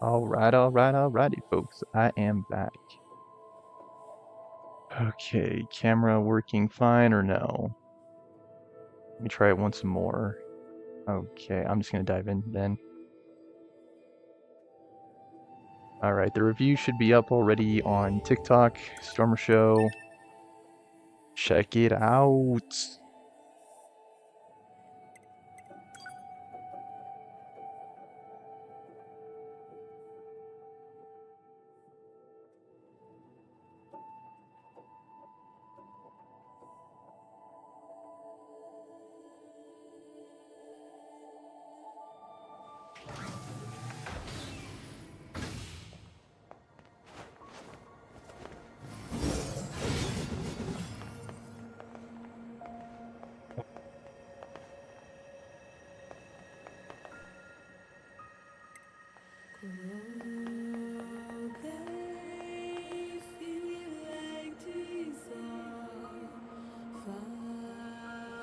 Alrighty, folks. I am back. Okay, camera working fine or no? Let me try it once more. Okay, I'm just gonna dive in then. Alright, the review should be up already on TikTok, Stormer Show. Check it out.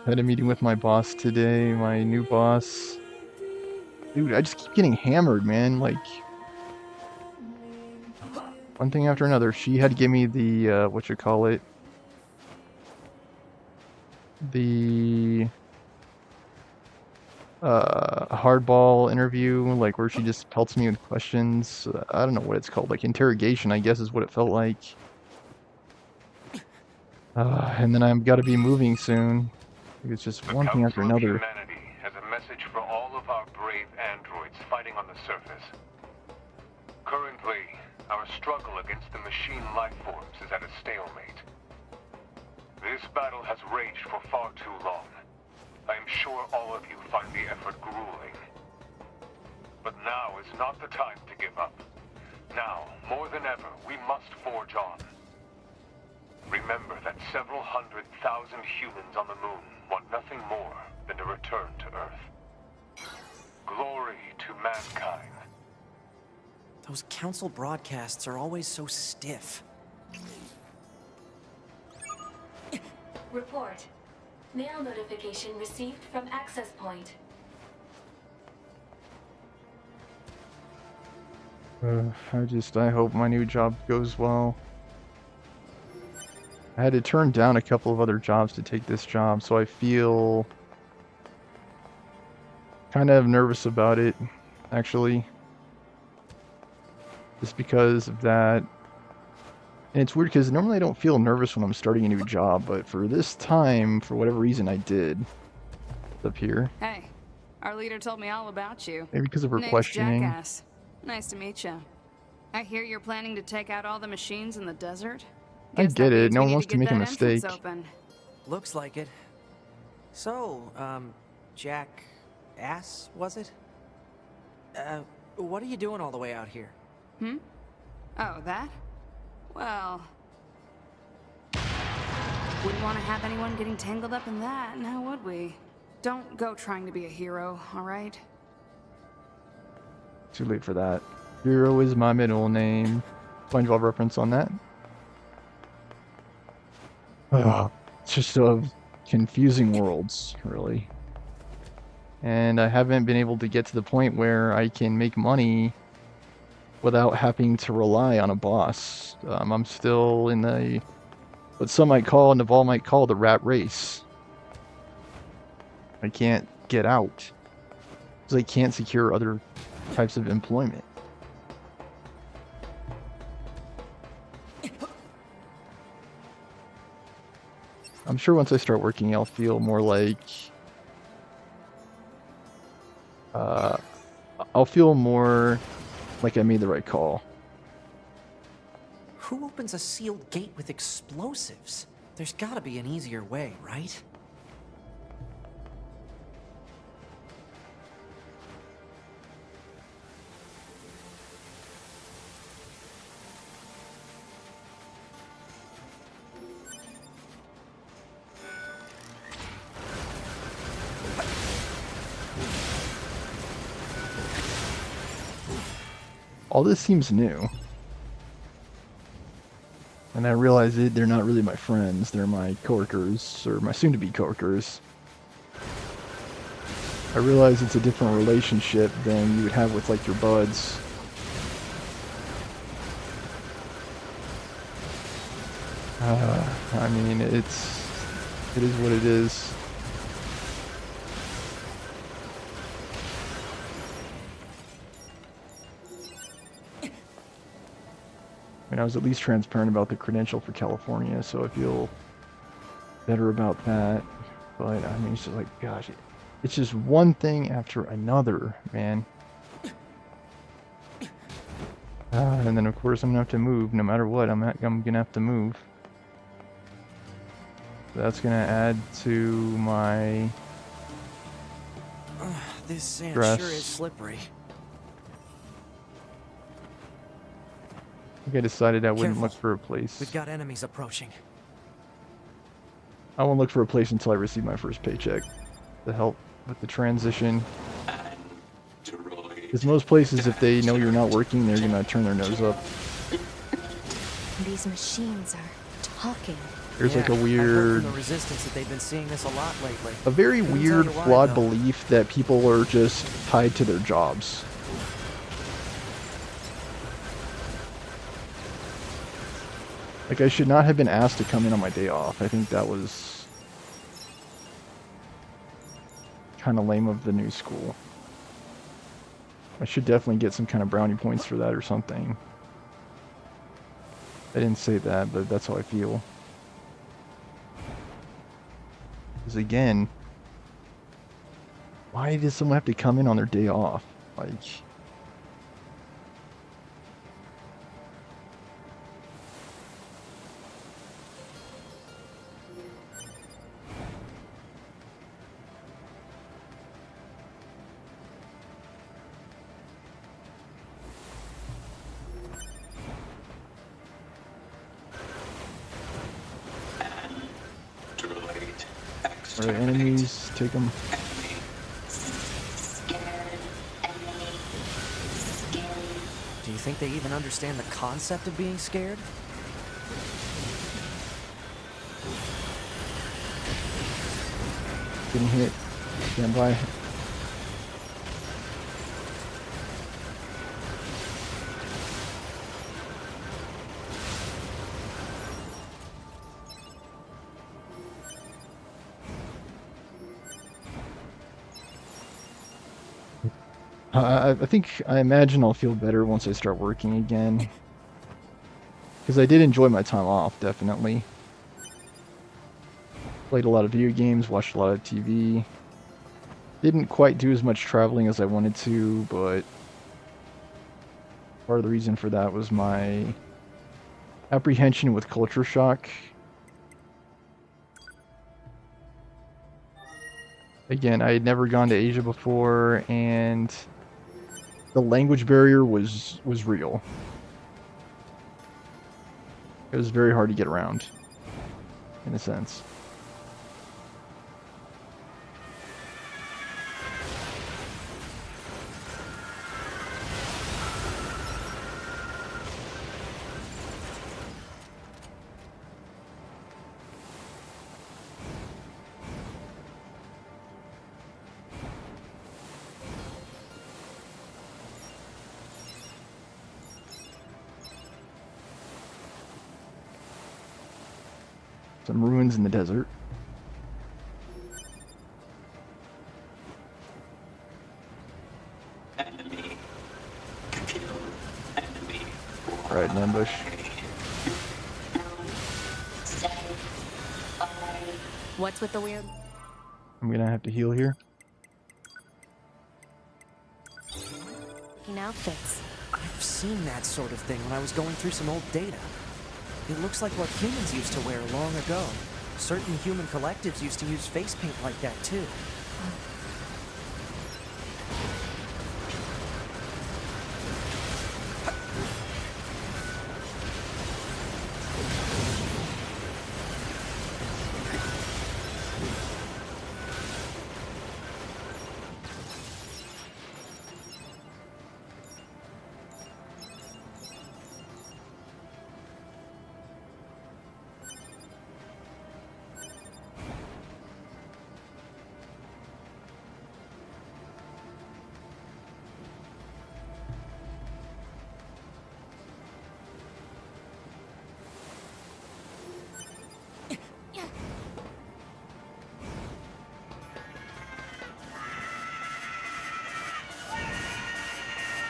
Had a meeting with my boss today, my new boss. Dude, I just keep getting hammered, man. Like, one thing after another. She had to give me the, the hardball interview, like where she just pelts me with questions. I don't know what it's called, like interrogation, I guess is what it felt like. And then I've got to be moving soon. It's just one thing after another. Humanity has a message for all of our brave androids fighting on the surface. Currently, our struggle against the machine life forms is at a stalemate. This battle has raged for far too long. I am sure all of you find the effort grueling. But now is not the time to give up. Now, more than ever, we must forge on. Remember that several 100,000 humans on the moon want nothing more than to return to Earth. Glory to mankind. Those council broadcasts are always so stiff. Report. Mail notification received from access point. I hope my new job goes well. I had to turn down a couple of other jobs to take this job, so I feel kind of nervous about it, actually. Just because of that. And it's weird because normally I don't feel nervous when I'm starting a new job, but for this time, for whatever reason, I did. Up here. Hey, our leader told me all about you. Maybe because of her Name's questioning. Jackass. Nice to meet you. I hear you're planning to take out all the machines in the desert. I Guess get that it. means No we one need wants to get make a that entrance mistake. Open. Looks like it. So, Jack Ass, was it? What are you doing all the way out here? Hmm? Oh, that? Well... wouldn't want to have anyone getting tangled up in that, now would we? Don't go trying to be a hero, alright? Too late for that. Hero is my middle name. SpongeBob reference on that. It's just confusing worlds, really. And I haven't been able to get to the point where I can make money without having to rely on a boss. I'm still in the, what some might call, Naval might call, the rat race. I can't get out because I can't secure other types of employment. I'm sure once I start working, I'll feel more like... I'll feel more like I made the right call. Who opens a sealed gate with explosives? There's gotta be an easier way, right? All this seems new. And I realize they're not really my friends, they're my coworkers, or my soon-to-be coworkers. I realize it's a different relationship than you would have with, like, your buds. I mean, it is what it is. I mean, I was at least transparent about the credential for California, so I feel better about that. But I mean, it's just like, gosh, it's just one thing after another, man. And then of course I'm gonna have to move no matter what. I'm gonna have to move. That's gonna add to my This sand stress. sure is slippery. I think I decided I wouldn't Careful. look for a place. We've got enemies approaching. I won't look for a place until I receive my first paycheck to help with the transition. Because most places, if they know you're not working, they're gonna turn their nose up. These machines are talking. There's like a I've heard weird, from the resistance that they've been seeing this a lot lately. a very Couldn't tell weird, you why, flawed though. belief that people are just tied to their jobs. Like, I should not have been asked to come in on my day off. I think that was kind of lame of the new school. I should definitely get some kind of brownie points for that or something. I didn't say that, but that's how I feel. Because again, why does someone have to come in on their day off? Like, alright, enemies, take them. Do you think they even understand the concept of being scared? Getting hit. Stand by. I imagine I'll feel better once I start working again. Because I did enjoy my time off, definitely. Played a lot of video games, watched a lot of TV. Didn't quite do as much traveling as I wanted to, but part of the reason for that was my apprehension with culture shock. Again, I had never gone to Asia before, and the language barrier was real. It was very hard to get around, in a sense. Some ruins in the desert. Right, an ambush. What's with the weird? I'm gonna have to heal here. Outfits. I've seen that sort of thing when I was going through some old data. It looks like what humans used to wear long ago. Certain human collectives used to use face paint like that too.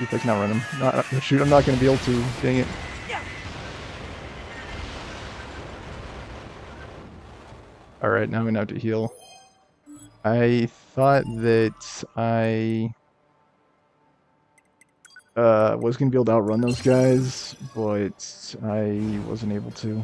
See if I can outrun him. Not, shoot, I'm not going to be able to. Dang it. Alright, now I'm going to have to heal. I thought that I was going to be able to outrun those guys, but I wasn't able to.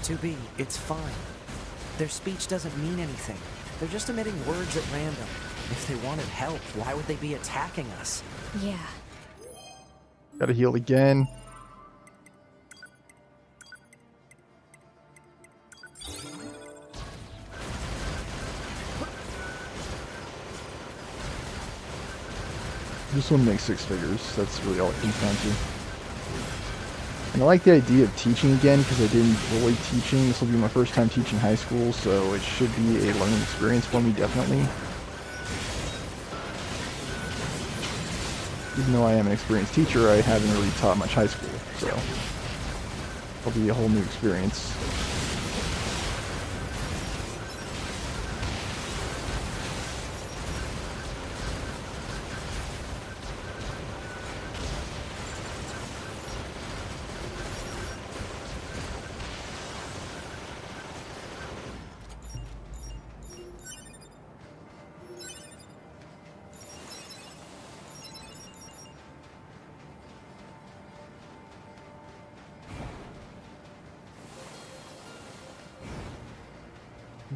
To be, it's fine. Their speech doesn't mean anything. They're just emitting words at random. If they wanted help, why would they be attacking us? Yeah. Gotta heal again. Just want to make 6 figures. That's really all it comes down to. And I like the idea of teaching again because I did enjoy teaching. This will be my first time teaching high school, so it should be a learning experience for me, definitely. Even though I am an experienced teacher, I haven't really taught much high school, so it'll be a whole new experience.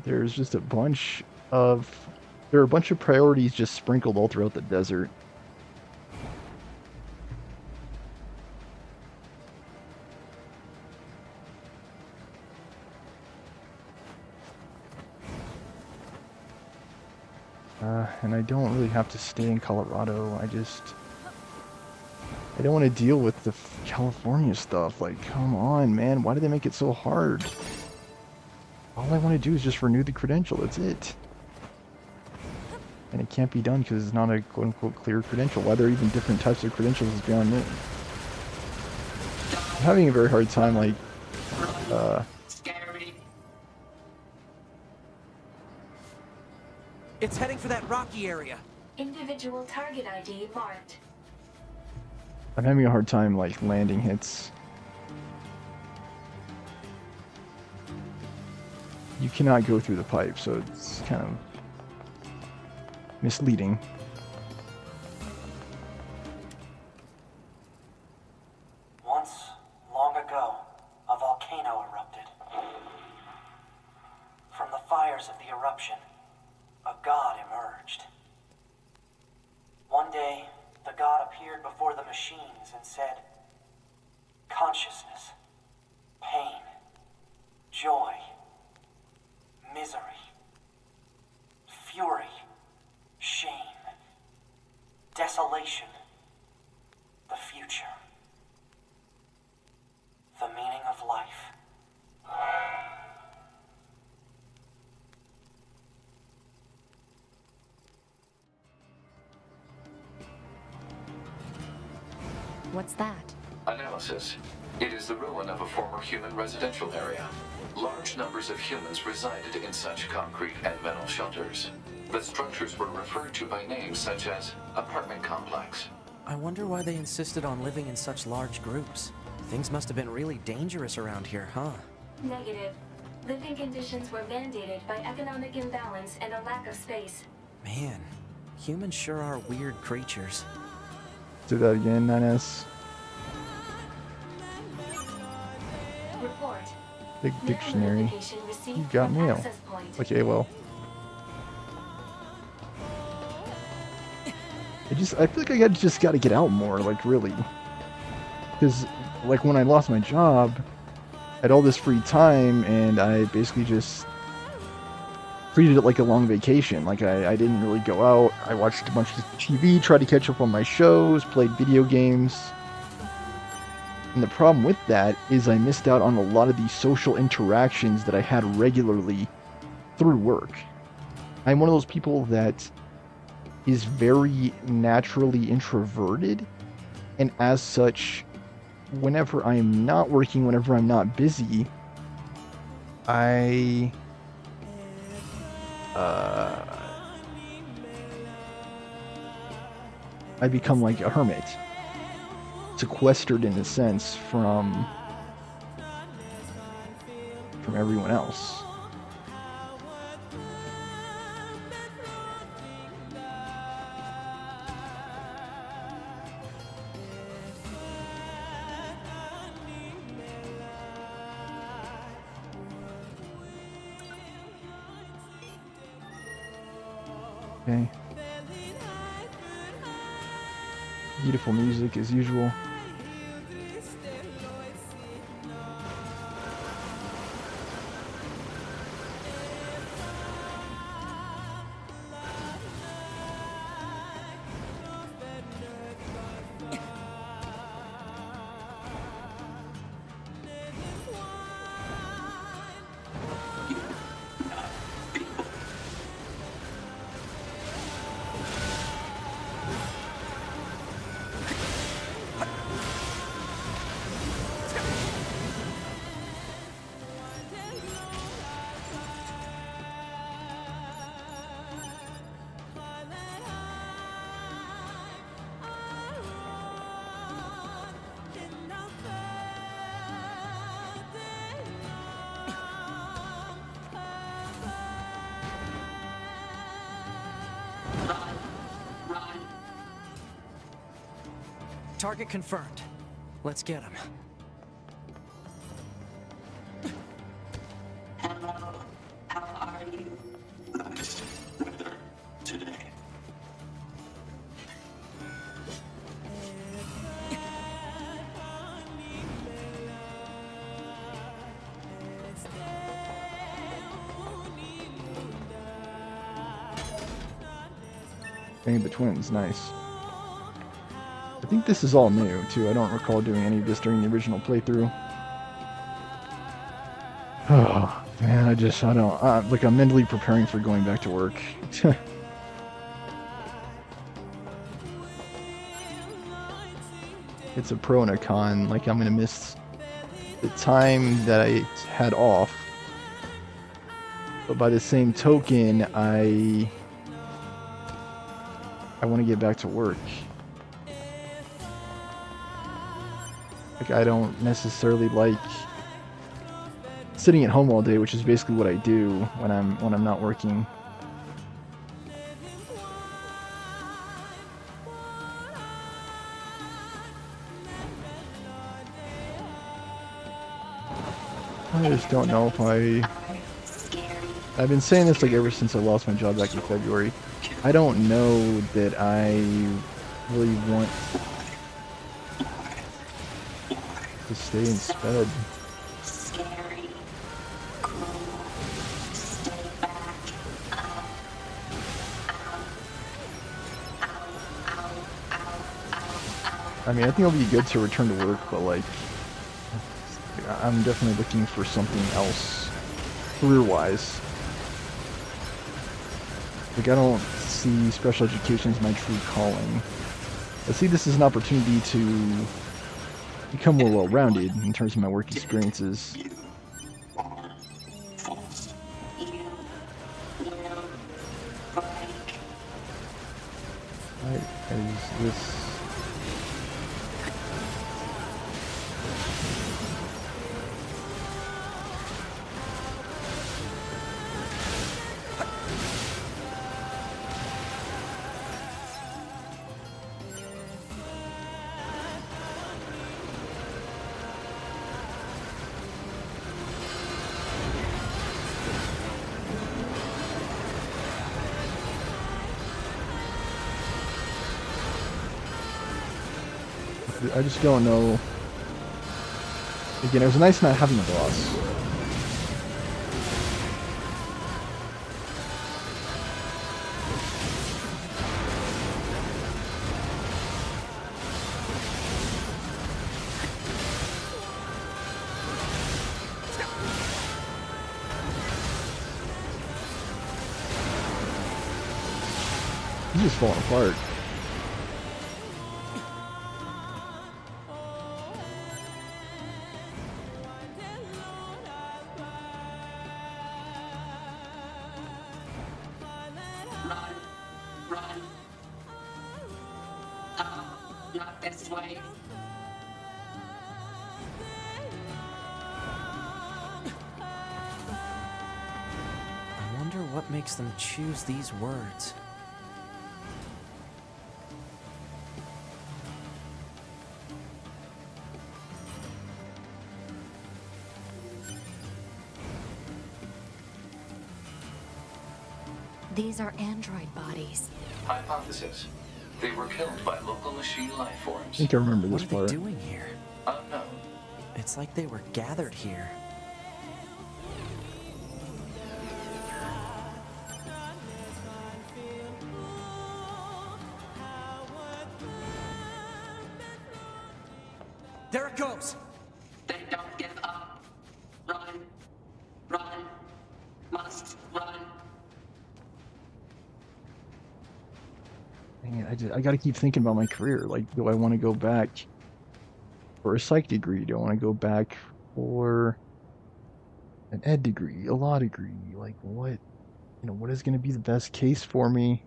There's just a bunch of... There are a bunch of priorities just sprinkled all throughout the desert. And I don't really have to stay in Colorado. I don't want to deal with the California stuff. Like, come on, man. Why do they make it so hard? All I want to do is just renew the credential. That's it. And it can't be done because it's not a quote-unquote clear credential. Why there are even different types of credentials is beyond me. I'm having a very hard time, like, It's heading for that rocky area. Individual target ID marked. I'm having a hard time, like, landing hits. You cannot go through the pipe, so it's kind of misleading. Once, long ago, a volcano erupted. From the fires of the eruption, a god emerged. One day, the god appeared before the machines and said, "Consciousness, pain, joy, misery, fury, shame, desolation, the future, the meaning of life." What's that? Analysis. It is the ruin of a former human residential area. Large numbers of humans resided in such concrete and metal shelters. The structures were referred to by names such as apartment complex. I wonder why they insisted on living in such large groups. Things must have been really dangerous around here, huh? Negative. Living conditions were mandated by economic imbalance and a lack of space. Man, humans sure are weird creatures. Do that again, 9S. Report. Big Mail dictionary. notification received You got from mail. access point. Okay, well. I feel like I just gotta get out more, like, really. Because, like, when I lost my job, I had all this free time, and I basically just treated it like a long vacation. Like I didn't really go out. I watched a bunch of TV, tried to catch up on my shows, played video games. And the problem with that is I missed out on a lot of these social interactions that I had regularly through work. I'm one of those people that is very naturally introverted, and as such, whenever I'm not working, whenever I'm not busy, I become like a hermit, sequestered in a sense from everyone else. Okay. Beautiful music as usual. Target confirmed. Let's get him. How are you? Nice weather today. Bang the Twins, nice. I think this is all new, too. I don't recall doing any of this during the original playthrough. Oh, man, I don't, like, I'm mentally preparing for going back to work. It's a pro and a con. Like, I'm gonna miss the time that I had off. But by the same token, I want to get back to work. Like, I don't necessarily like sitting at home all day, which is basically what I do when I'm not working. I just don't know if I've been saying this like ever since I lost my job back in February. I don't know that I really want to stay in sped. I mean, I think it'll be good to return to work, but like, I'm definitely looking for something else, career-wise. Like, I don't see special education as my true calling. I see this as an opportunity to become more well-rounded in terms of my work experiences. Right, is this... I just don't know. Again, it was nice not having a boss. He's just falling apart. Run! Run! Oh, not this way. I wonder what makes them choose these words. These are android bodies. Hypothesis. They were killed by local machine life I forms. think I remember What this are part. they doing here? Unknown. It's like they were gathered here. There it goes! They don't give up. Run! Run! Must run! Dang it, I gotta keep thinking about my career. Like, do I want to go back for a psych degree? Do I want to go back for an ed degree, a law degree? Like, what is going to be the best case for me?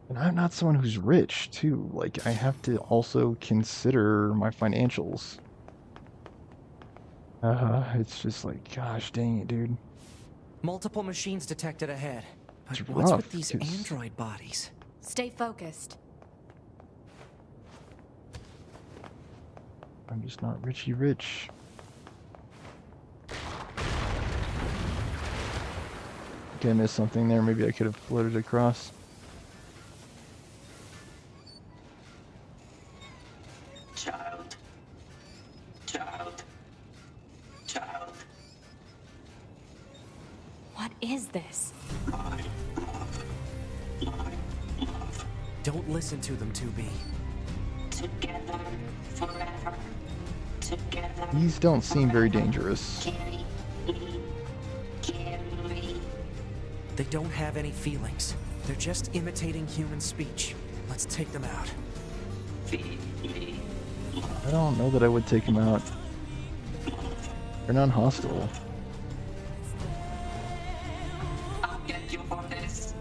And I'm not someone who's rich, too. Like, I have to also consider my financials. It's just like, gosh dang it, dude. Multiple machines detected ahead. But It's what's rough, with these 'cause- android bodies? Stay focused. I'm just not richy rich. Okay, I missed something there. Maybe I could have floated across. Child. Child. Child. What is this? Don't listen to them, 2B. Together forever. Together. These don't seem very dangerous. Carry me. Carry. They don't have any feelings. They're just imitating human speech. Let's take them out. Feed me. I don't know that I would take them out. They're non-hostile. I'll get you for this.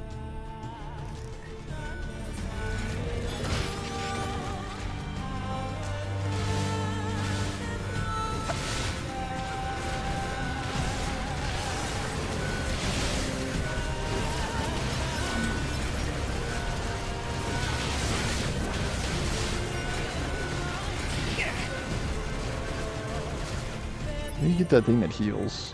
Maybe get that thing that heals.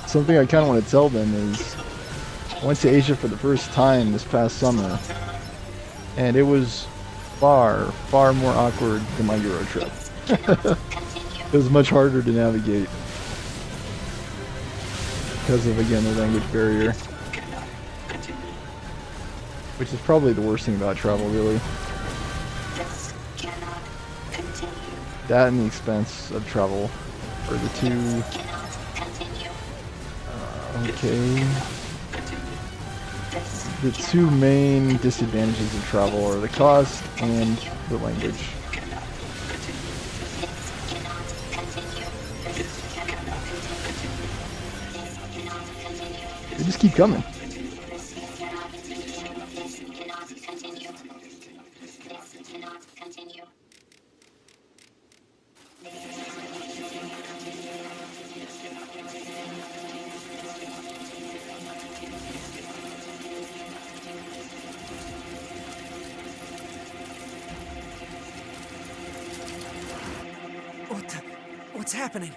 Something I kind of want to tell them is, I went to Asia for the first time this past summer, and it was far, far more awkward than my Euro trip. It was much harder to navigate because of, again, the language barrier, which is probably the worst thing about travel, really. This cannot continue. That and the expense of travel are the two. Cannot continue. Okay. Continue. This The two main disadvantages of travel are the cost and the language. cannot continue. This cannot continue. This cannot continue. This cannot continue. They just keep coming. This cannot continue. This cannot continue. This cannot continue. What's happening?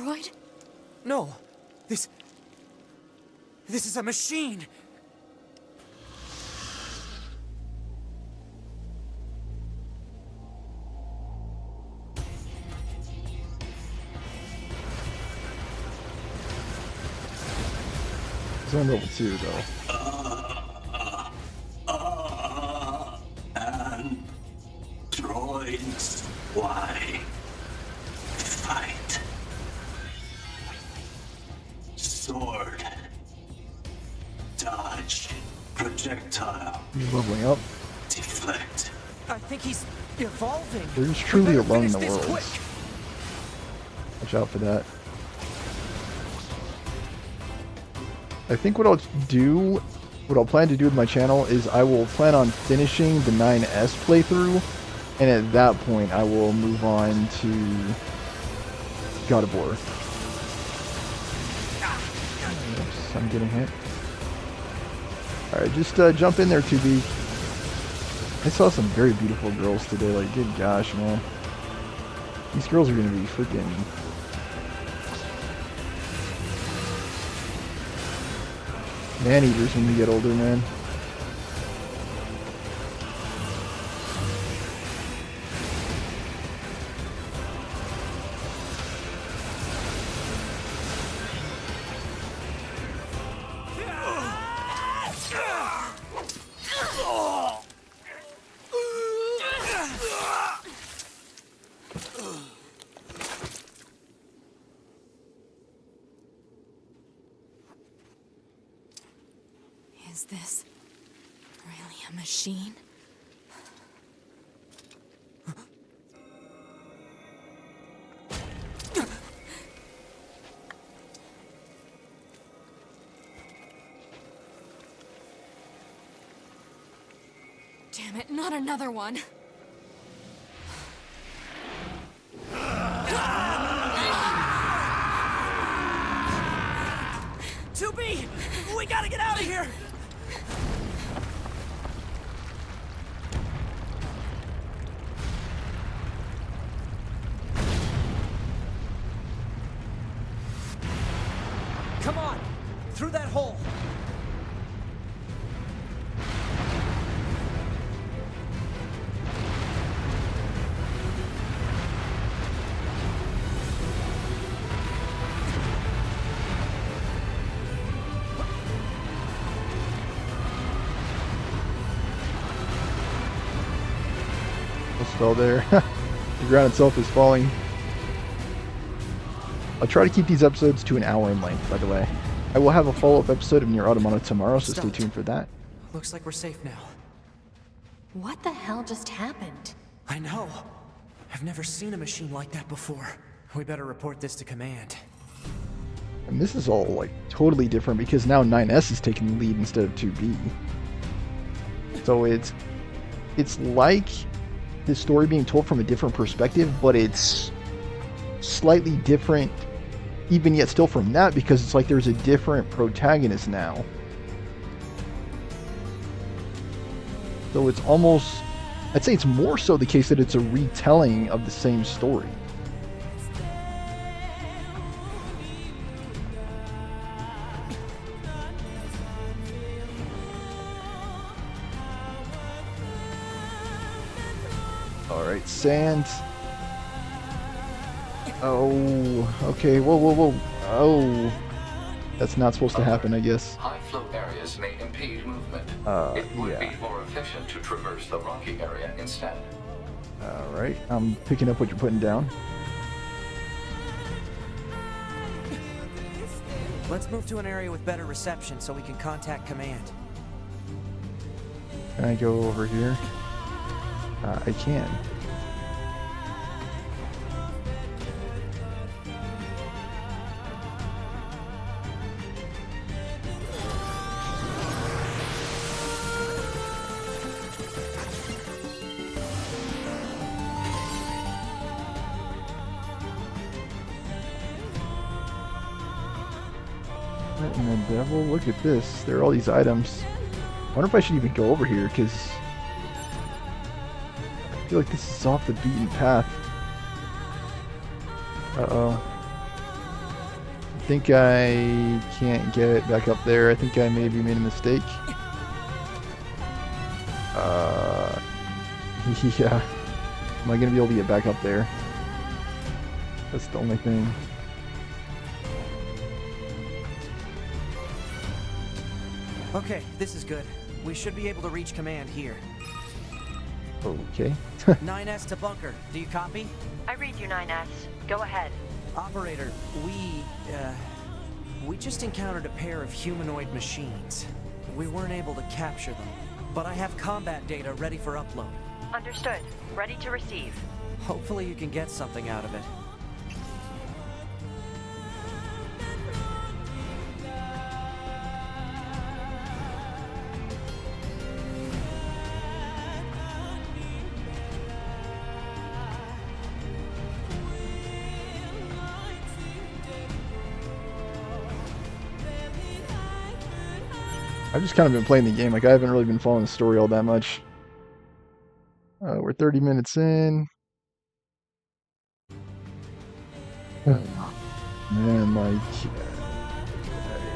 android? No. This is a machine. He's on level 2 though. Androids, why fight? Sword, dodge, projectile, He's leveling up. deflect. I think he's evolving. They're just We truly better alone in finish the this world. quick. Watch out for that. I think what I'll plan to do with my channel is I will plan on finishing the 9S playthrough, and at that point I will move on to God of War. Oops, I'm getting hit. Alright, just jump in there, 2B. I saw some very beautiful girls today, like, good gosh, man. These girls are gonna be freaking... man-eaters when you get older, man. Is this really a machine? Damn it, not another one. 2B, we gotta get out of here. Come on, through that hole. Fell there. The ground itself is falling. I'll try to keep these episodes to an hour in length, by the way. I will have a follow-up episode of Nier Automata tomorrow, so stay tuned for that. Looks like we're safe now. What the hell just happened? I know. I've never seen a machine like that before. We better report this to command. And this is all, like, totally different because now 9S is taking the lead instead of 2B. So it's like the story being told from a different perspective, but it's slightly different even yet still from that because it's like there's a different protagonist now. So it's almost, I'd say it's more so the case that it's a retelling of the same story. Alright, sand. Oh, okay, whoa, whoa, whoa. Oh, that's not supposed to happen, I guess. High flow areas may impede movement. It would yeah. be more efficient to traverse the rocky area instead. Alright, I'm picking up what you're putting down. Let's move to an area with better reception so we can contact command. Can I go over here? I can. What in the devil? Look at this. There are all these items. I wonder if I should even go over here, because I feel like this is off the beaten path. Uh-oh. think I can't get back up there. I think I maybe made a mistake. Yeah. Am I gonna be able to get back up there? That's the only thing. Okay, this is good. We should be able to reach command here. Okay. 9S to bunker. Do you copy? I read you, 9S. Go ahead. Operator, we just encountered a pair of humanoid machines. We weren't able to capture them, but I have combat data ready for upload. Understood. Ready to receive. Hopefully you can get something out of it. I've just kind of been playing the game. Like, I haven't really been following the story all that much. We're 30 minutes in. Man, like,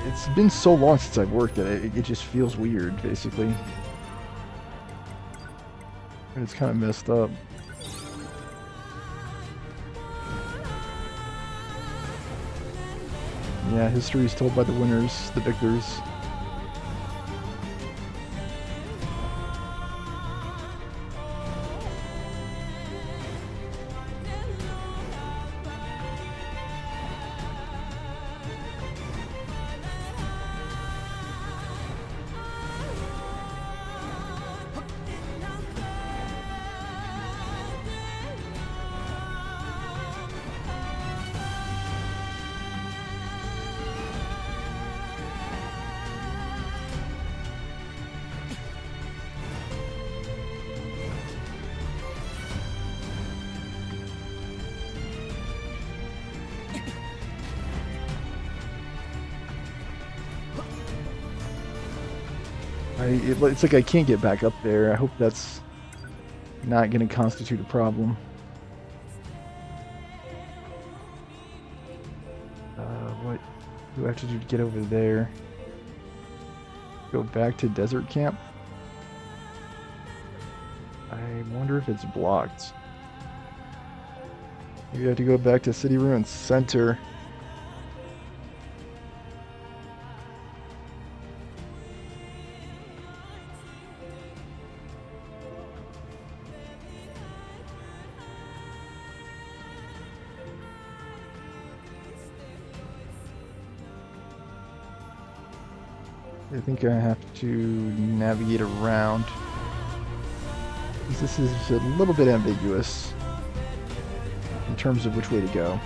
it's been so long since I've worked that it just feels weird, basically. And it's kind of messed up. Yeah, history is told by the winners, the victors. It's like I can't get back up there. I hope that's not going to constitute a problem. What do I have to do to get over there? Go back to desert camp? I wonder if it's blocked. Maybe I have to go back to City Ruins Center. I think I have to navigate around. This is a little bit ambiguous in terms of which way to go.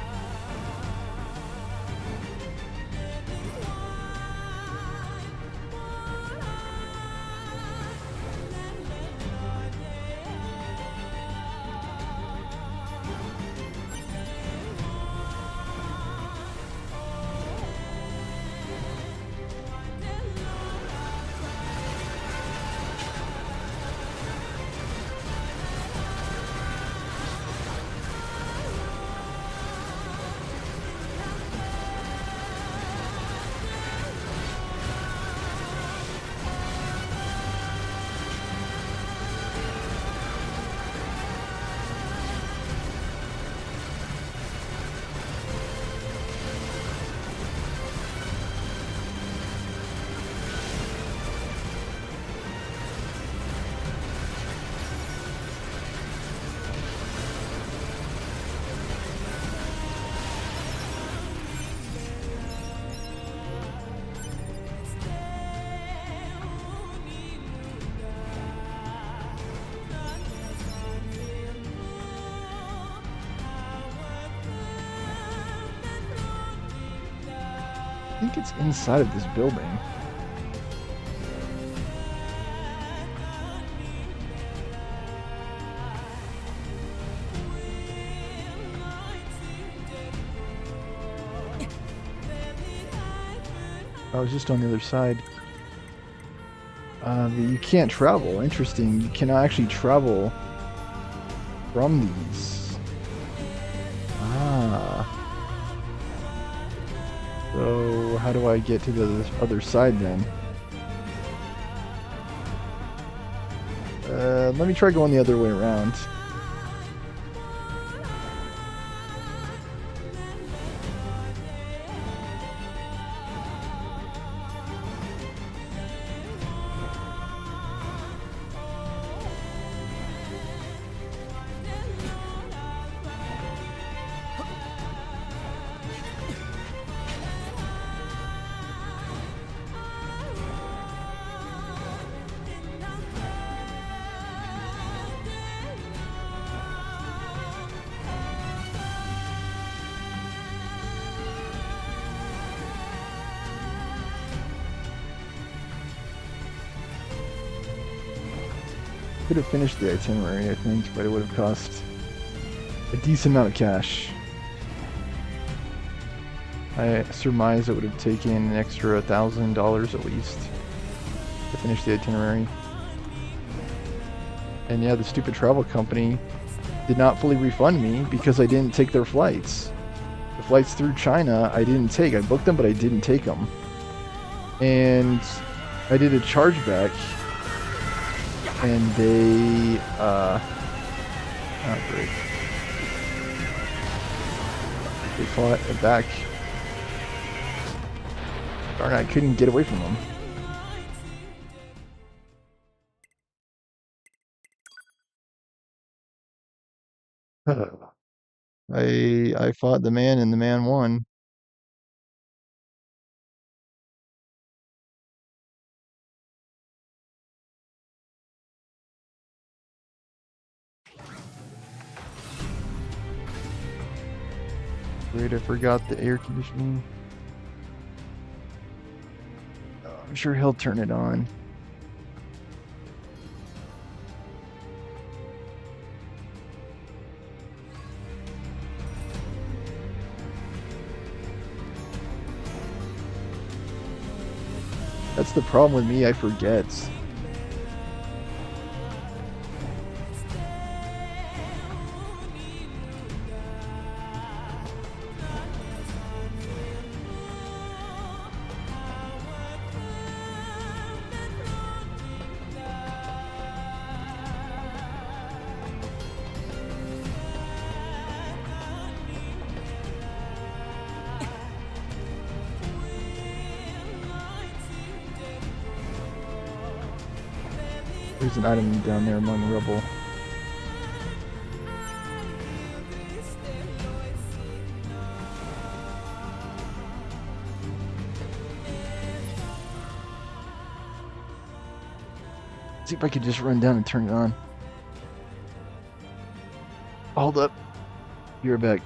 I think it's inside of this building. I was just on the other side. You can't travel. Interesting. You cannot actually travel from these. Ah. So how do I get to the other side then? Let me try going the other way around. Could have finished the itinerary, I think, but it would have cost a decent amount of cash. I surmise it would have taken an extra $1,000 at least to finish the itinerary. And yeah, the stupid travel company did not fully refund me because I didn't take their flights. The flights through China I didn't take. I booked them, but I didn't take them. And I did a chargeback, and they, oh great. They fought it back. Darn, I couldn't get away from them. I fought the man and the man won. Great, I forgot the air conditioning. Oh, I'm sure he'll turn it on. That's the problem with me, I forget. There's an item down there among the rubble. See if I could just run down and turn it on. Hold up. You're back.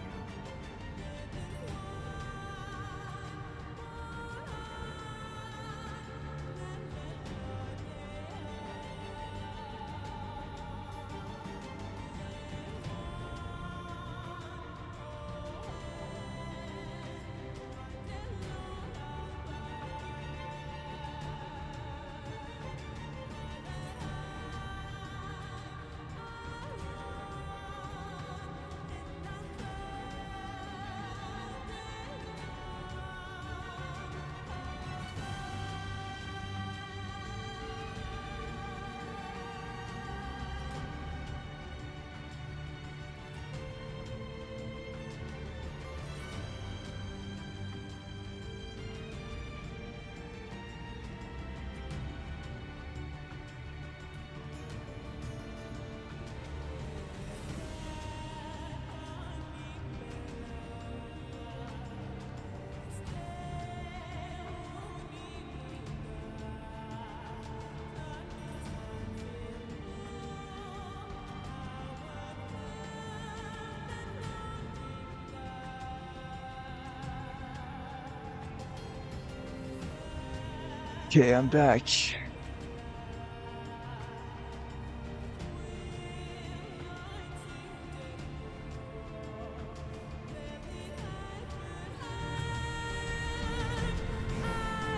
Okay, I'm back.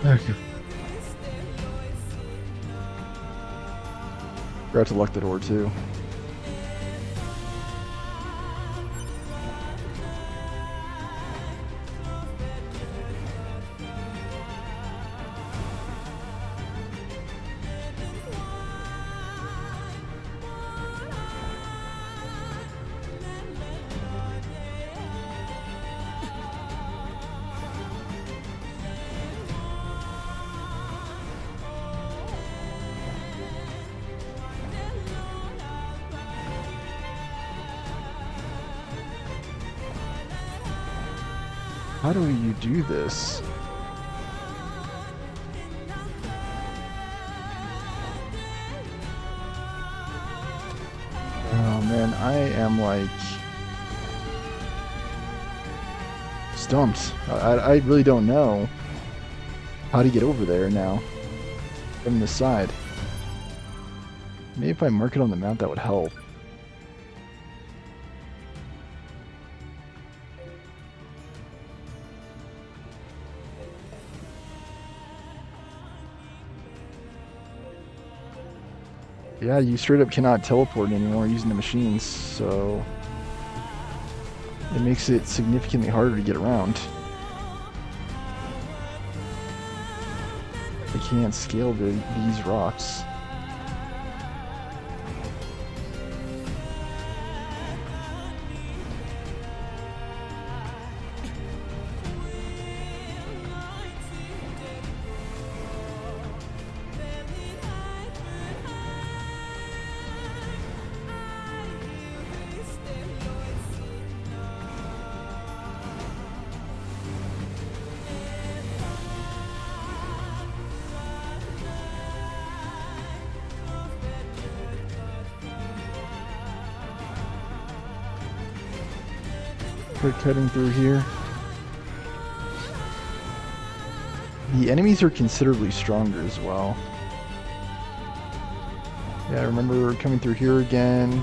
Okay. Forgot to lock the door too. How do you do this? Oh man, I am like stumped. I really don't know how to get over there now from the side. Maybe if I mark it on the map, that would help. Yeah, you straight up cannot teleport anymore using the machines, so it makes it significantly harder to get around. I can't scale these rocks. We're cutting through here. The enemies are considerably stronger as well. Yeah, I remember coming through here again.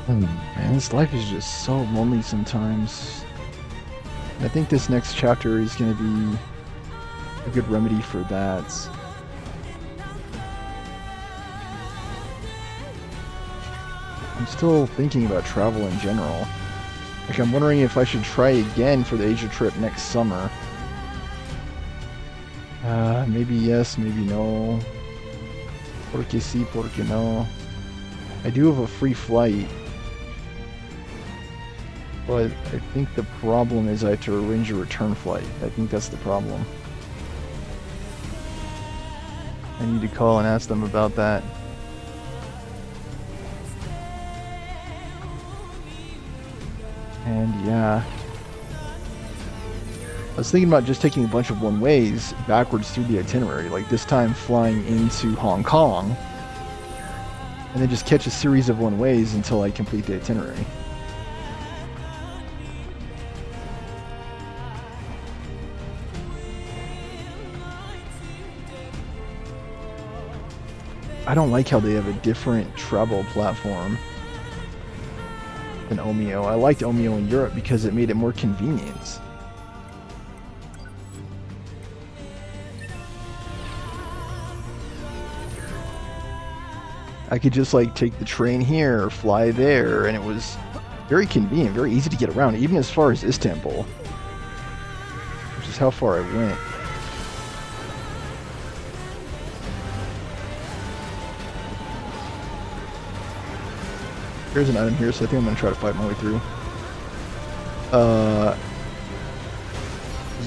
Man, this life is just so lonely sometimes. I think this next chapter is going to be a good remedy for that. I'm still thinking about travel in general. Like, I'm wondering if I should try again for the Asia trip next summer. Maybe yes, maybe no. Porque sí, porque no. I do have a free flight. But I think the problem is I have to arrange a return flight. I think that's the problem. I need to call and ask them about that. And yeah, I was thinking about just taking a bunch of one-ways backwards through the itinerary, like this time flying into Hong Kong, and then just catch a series of one-ways until I complete the itinerary. I don't like how they have a different travel platform than Omeo. I liked Omeo in Europe because it made it more convenient. I could just like take the train here or fly there, and it was very convenient, very easy to get around, even as far as Istanbul, which is how far I went. There's an item here, so I think I'm going to try to fight my way through.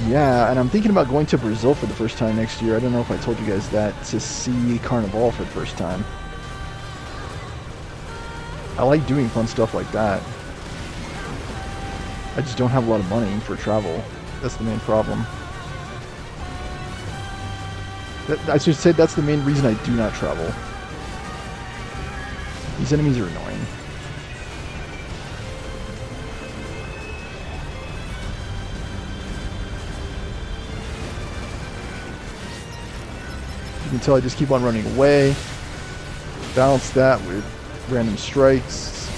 Yeah, and I'm thinking about going to Brazil for the first time next year. I don't know if I told you guys that, to see Carnival for the first time. I like doing fun stuff like that. I just don't have a lot of money for travel. That's the main problem. I should say that's the main reason I do not travel. These enemies are annoying. You can tell I just keep on running away. Balance that with random strikes.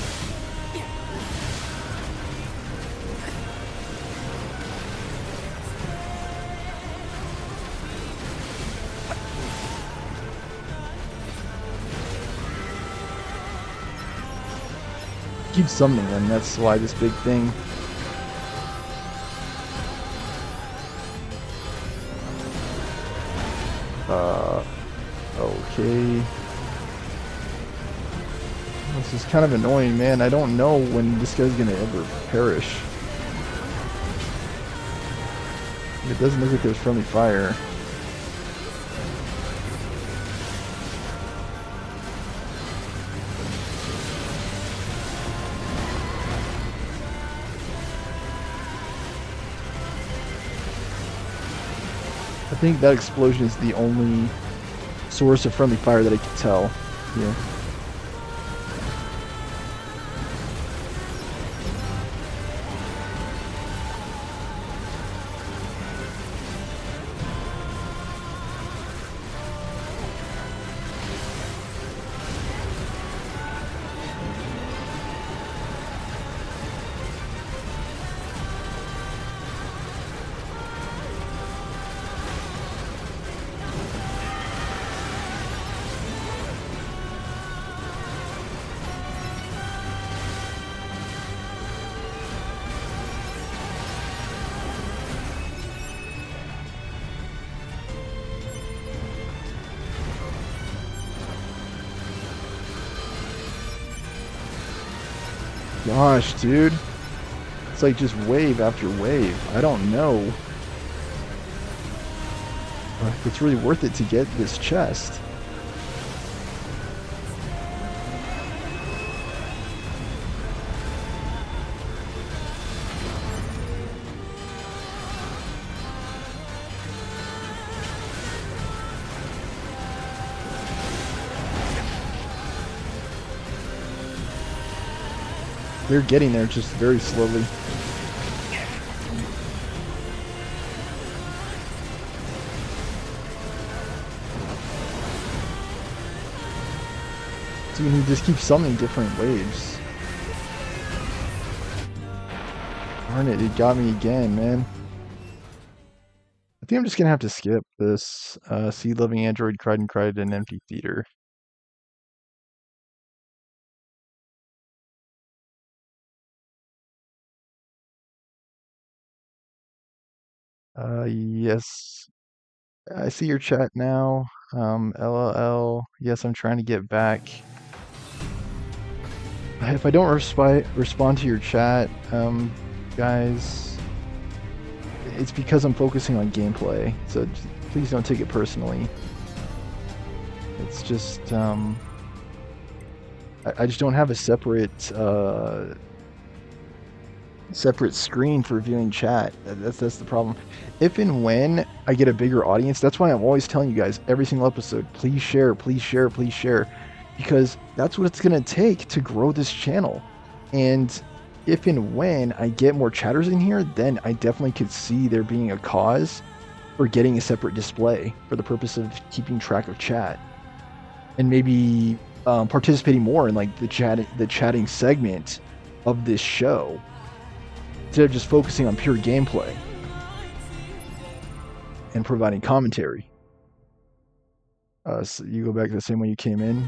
Keep summoning them, that's why this big thing. Okay. This is kind of annoying, man. I don't know when this guy's gonna ever perish. It doesn't look like there's friendly fire. think that explosion is the only source of friendly fire that I can tell here. Gosh, dude. It's like just wave after wave. I don't know if it's really worth it to get this chest. They're getting there just very slowly. So he just keeps summoning different waves. Darn it, it got me again, man. I think I'm just gonna have to skip this Seed Loving Android cried and cried in an empty theater. Yes. I see your chat now. LOL. Yes, I'm trying to get back. If I don't respond to your chat, guys, it's because I'm focusing on gameplay. So please don't take it personally. It's just, I just don't have a separate screen for viewing chat. That's the problem. If and when I get a bigger audience, that's why I'm always telling you guys every single episode, please share, please share, please share, because that's what it's gonna take to grow this channel. And if and when I get more chatters in here, then I definitely could see there being a cause for getting a separate display for the purpose of keeping track of chat, and maybe participating more in like the chatting segment of this show, instead of just focusing on pure gameplay and providing commentary. So you go back the same way you came in.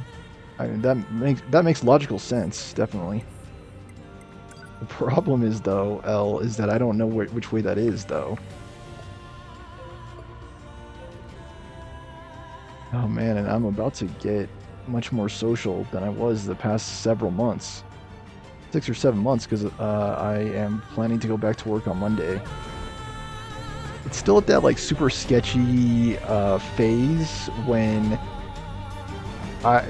I mean, that makes logical sense, definitely. The problem is, though, L, is that I don't know which way that is, though. Oh man, and I'm about to get much more social than I was the past several months. 6 or 7 months, because I am planning to go back to work on Monday. It's still at that like super sketchy phase when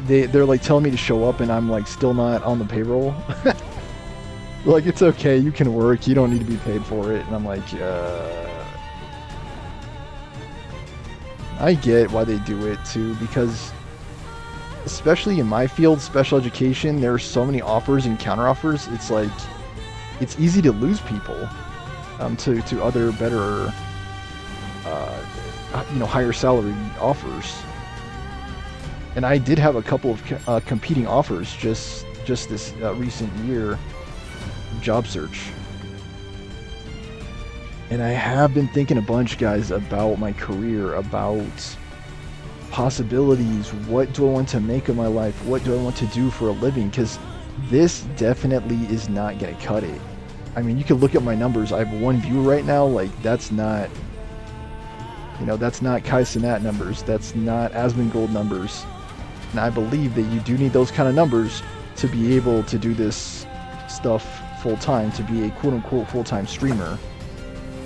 they're like telling me to show up and I'm like still not on the payroll. Like, it's okay, you can work, you don't need to be paid for it, and I'm like, I get why they do it too, because especially in my field, special education, there are so many offers and counteroffers. It's like, it's easy to lose people to other better, higher salary offers. And I did have a couple of competing offers just this recent year of job search. And I have been thinking a bunch, guys, about my career, about possibilities. What do I want to make of my life? What do I want to do for a living? Because this definitely is not going to cut it. I mean, you can look at my numbers. I have 1 view right now. Like, that's not, that's not Kai Cenat numbers. That's not Asmongold numbers. And I believe that you do need those kind of numbers to be able to do this stuff full time, to be a quote-unquote full-time streamer,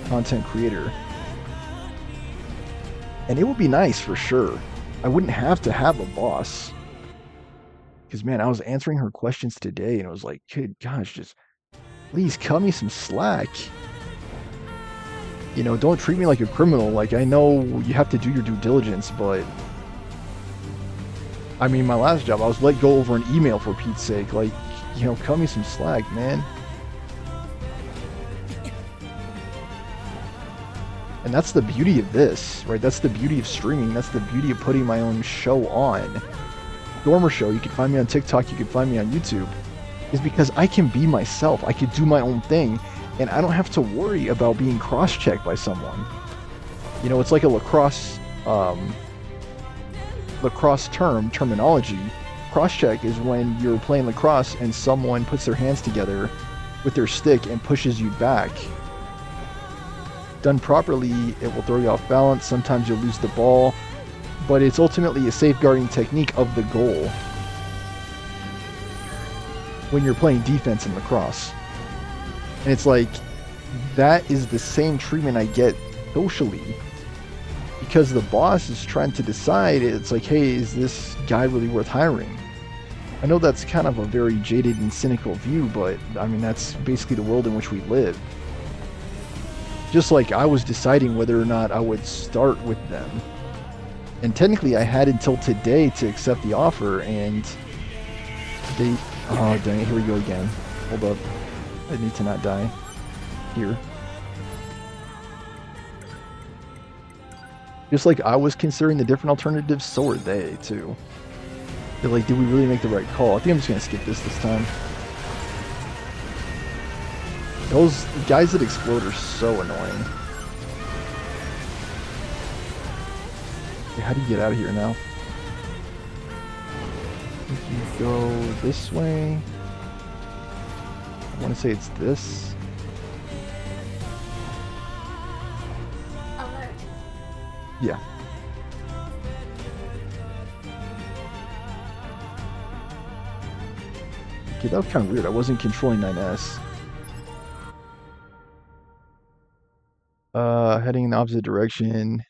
content creator. And it would be nice for sure. I wouldn't have to have a boss. Because, man, I was answering her questions today and it was like, good gosh, just please cut me some slack. You know, don't treat me like a criminal. Like, I know you have to do your due diligence, but I mean, my last job, I was let go over an email for Pete's sake. Like, you know, cut me some slack, man. And that's the beauty of this, right? That's the beauty of streaming. That's the beauty of putting my own show on. Dormer Show, you can find me on TikTok, you can find me on YouTube, is because I can be myself. I can do my own thing, and I don't have to worry about being cross-checked by someone. You know, it's like a lacrosse terminology. Cross-check is when you're playing lacrosse and someone puts their hands together with their stick and pushes you back. Done properly, it will throw you off balance. Sometimes you'll lose the ball, but it's ultimately a safeguarding technique of the goal when you're playing defense in lacrosse. And it's like, that is the same treatment I get socially, because the boss is trying to decide, it's like, hey, is this guy really worth hiring? I know that's kind of a very jaded and cynical view, but I mean, that's basically the world in which we live. Just like I was deciding whether or not I would start with them. And technically I had until today to accept the offer, and they... Oh, dang it, here we go again. Hold up. I need to not die. Here. Just like I was considering the different alternatives, so were they, too. They're like, did we really make the right call? I think I'm just gonna skip this time. Those guys that explode are so annoying. Okay, how do you get out of here now? I think you go this way. I want to say it's this. Alert. Yeah. Okay, that was kind of weird. I wasn't controlling 9S. Heading in the opposite direction.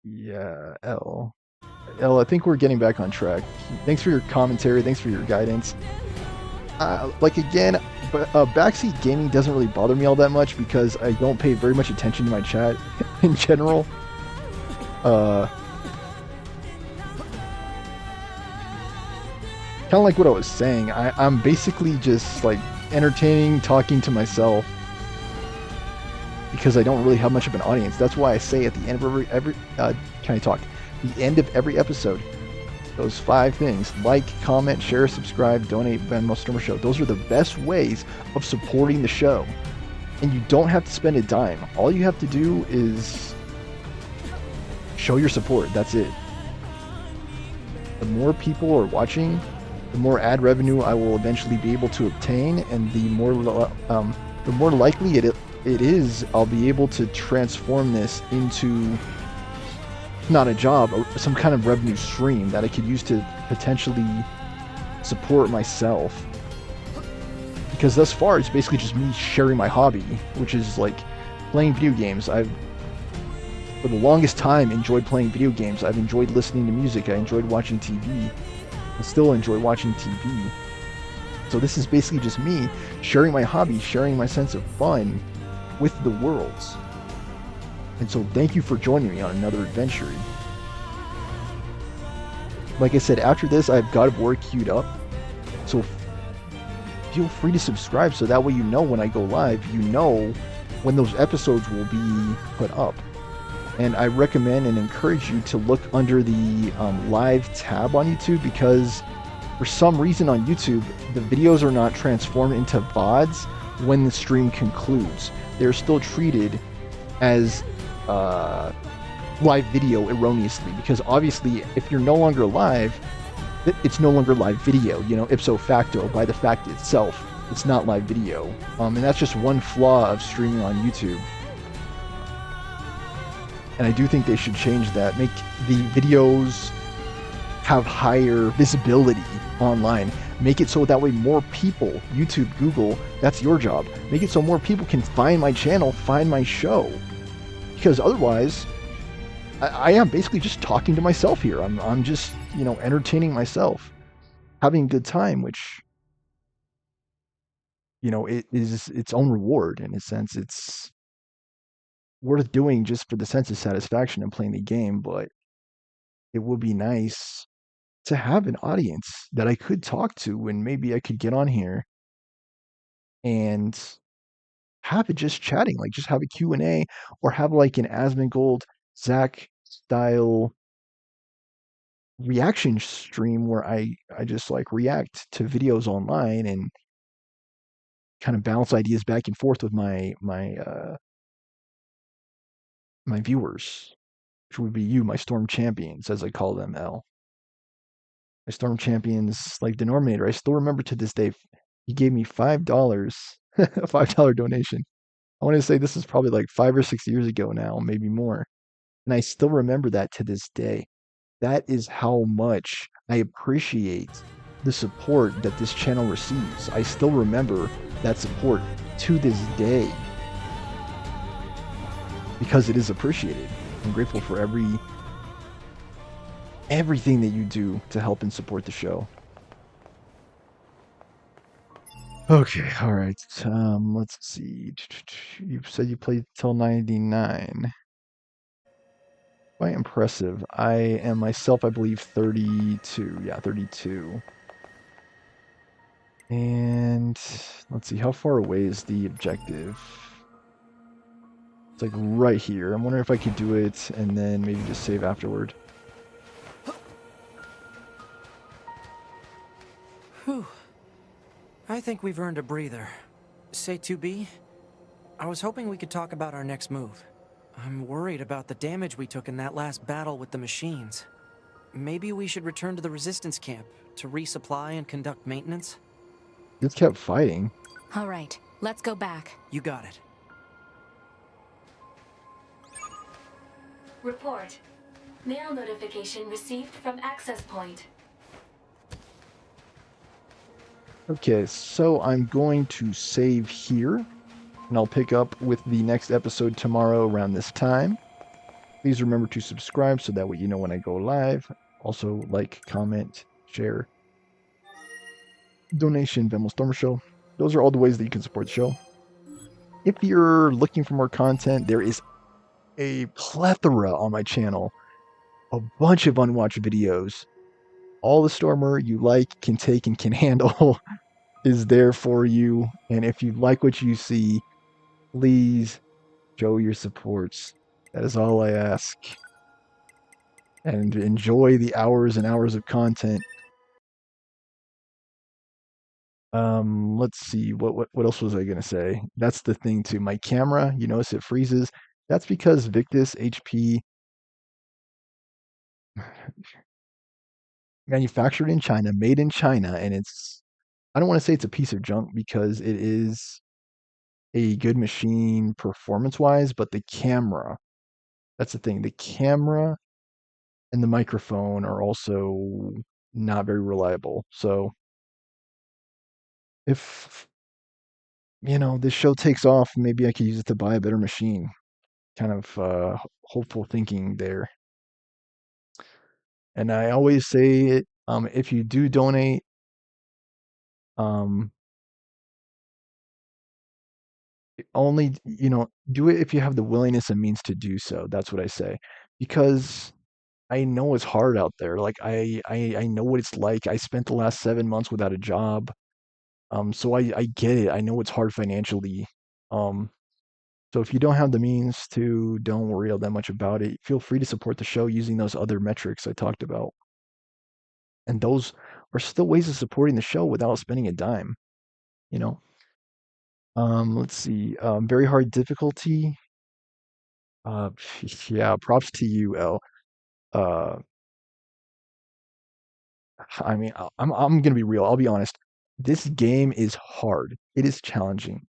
Yeah, L. L, I think we're getting back on track. Thanks for your commentary. Thanks for your guidance. Like, again, backseat gaming doesn't really bother me all that much because I don't pay very much attention to my chat in general. Kind of like what I was saying. I'm basically just, like, entertaining, talking to myself, because I don't really have much of an audience. That's why I say at the end of every can I talk? The end of every episode, those 5 things: like, comment, share, subscribe, donate, Venmo, Stormer Show. Those are the best ways of supporting the show, and you don't have to spend a dime. All you have to do is show your support. That's it. The more people are watching, the more ad revenue I will eventually be able to obtain, and the more likely it is I'll be able to transform this into not a job, some kind of revenue stream that I could use to potentially support myself. Because thus far it's basically just me sharing my hobby, which is like playing video games. I've for the longest time enjoyed playing video games. I've enjoyed listening to music. I enjoyed watching TV. I still enjoy watching TV. So this is basically just me sharing my hobby, sharing my sense of fun with the worlds. And so thank you for joining me on another adventure. Like I said, after this I've God of War queued up, so feel free to subscribe so that way you know when I go live, you know when those episodes will be put up. And I recommend and encourage you to look under the live tab on YouTube, because for some reason on YouTube the videos are not transformed into VODs when the stream concludes. They're still treated as live video erroneously, because obviously if you're no longer live, it's no longer live video, you know, ipso facto, by the fact itself, it's not live video. And that's just one flaw of streaming on YouTube. And I do think they should change that, make the videos have higher visibility online. Make it so that way more people, YouTube, Google, that's your job. Make it so more people can find my channel, find my show. Because otherwise, I am basically just talking to myself here. I'm just, you know, entertaining myself, having a good time, which, it is its own reward in a sense. It's worth doing just for the sense of satisfaction in playing the game, but it would be nice to have an audience that I could talk to and maybe I could get on here and have it just chatting, like just have a Q&A or have like an Asmongold Zach style reaction stream where I just like react to videos online and kind of bounce ideas back and forth with my viewers, which would be you, my storm champions, as I call them, L. My storm champions, like Denominator. I still remember to this day, he gave me $5, a $5 donation. I want to say this is probably like 5 or 6 years ago now, maybe more. And I still remember that to this day. That is how much I appreciate the support that this channel receives. I still remember that support to this day because it is appreciated. I'm grateful for everything that you do to help and support the show. Okay, all right. Let's see. You said you played till 99. Quite impressive. I am myself, I believe, 32. Yeah, 32. And let's see, how far away is the objective? It's like right here. I'm wondering if I could do it and then maybe just save afterward. Whew. I think we've earned a breather. Say 2B, I was hoping we could talk about our next move. I'm worried about the damage we took in that last battle with the machines. Maybe we should return to the resistance camp to resupply and conduct maintenance? Just kept fighting. All right, let's go back. You got it. Report. Mail notification received from access point. Okay, so I'm going to save here, and I'll pick up with the next episode tomorrow around this time. Please remember to subscribe so that way you know when I go live. Also, like, comment, share, donation, Venmo Stormer Show. Those are all the ways that you can support the show. If you're looking for more content, there is a plethora on my channel. A bunch of unwatched videos. All the Stormer you like, can take, and can handle is there for you. And if you like what you see, please show your supports. That is all I ask. And enjoy the hours and hours of content. Let's see, what else was I gonna say? That's the thing too. My camera, you notice it freezes. That's because Victus HP manufactured in China, made in China, and I don't want to say it's a piece of junk because it is a good machine performance-wise, but the camera, that's the thing. The camera and the microphone are also not very reliable. So if this show takes off, maybe I could use it to buy a better machine. Kind of hopeful thinking there. And I always say it, if you do donate, um, only, do it if you have the willingness and means to do so. That's what I say. Because I know it's hard out there. Like I know what it's like. I spent the last 7 months without a job. So I get it. I know it's hard financially. Um, so if you don't have the means to, don't worry all that much about it. Feel free to support the show using those other metrics I talked about. And those are still ways of supporting the show without spending a dime, you know. Let's see. Very hard difficulty. Uh, yeah, props to you, L. Uh, I mean, I'm gonna be real. I'll be honest. This game is hard. It is challenging,